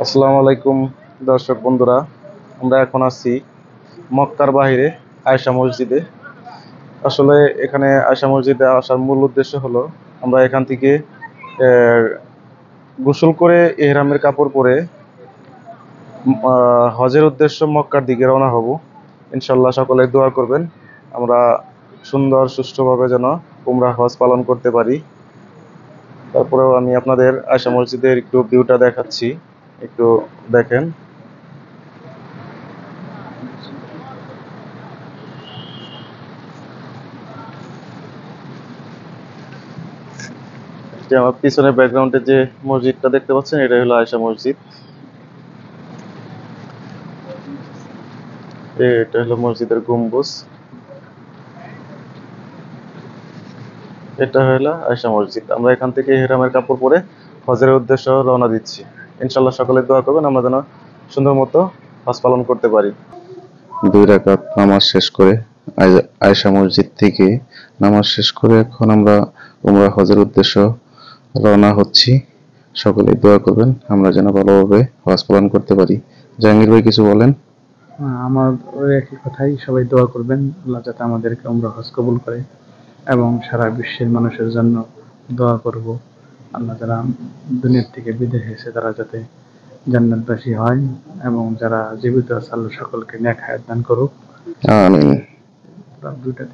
আসসালামু আলাইকুম দর্শক বন্ধুরা, আমরা এখন আছি মক্কার বাইরে আয়েশা মসজিদে। আসলে এখানে আয়েশা মসজিদে আসার মূল উদ্দেশ্য হলো আমরা এখান থেকে আহ, গোসল করে ইহরামের কাপড় পরে হজের উদ্দেশ্য মক্কার দিকে রওনা হব। ইনশাল্লাহ সকলে দোয়া করবেন আমরা সুন্দর সুষ্ঠুভাবে যেন উমরা হজ পালন করতে পারি। তারপরেও আমি আপনাদের আয়েশা মসজিদের একটু ভিউটা দেখাচ্ছি, একটু দেখেন। যে আমার পিছনের ব্যাকগ্রাউন্ডে যে মসজিদটা দেখতে পাচ্ছেন, এটা হলো আয়েশা মসজিদ। এটা হলো মসজিদের গম্বুজ। এটা হলো আয়েশা মসজিদ। আমরা এখান থেকে ইহরামের কাপড় পরে হজের উদ্দেশ্য রওনা দিচ্ছি। ইনশাল্লাহ সকলে দোয়া করবেন আমরা যেন সুন্দর মতো হজ পালন করতে পারি। 2 রাকাত নামাজ শেষ করে আয়েশা মসজিদ থেকে নামাজ শেষ করে এখন আমরা উমরা হজের উদ্দেশ্য রওনা হচ্ছি। সকলে দোয়া করবেন আমরা যেন ভালোভাবে হজ পালন করতে পারি। জাহাঙ্গীর ভাই কিছু বলেন। আমার ওই একই কথাই, সবাই দোয়া করবেন আল্লাহ যাতে আমাদেরকে উমরা হজ কবুল করে, এবং সারা বিশ্বের মানুষের জন্য দোয়া করব আল্লাহ যারা দুনিয়ার থেকে বিদায় হয়েছে তারা যাতে জান্নাতবাসী হয়, এবং যারা জীবিত আছে আল্লাহ সকলকে নেক হায়াত দান করুক। আমিন। দুইটা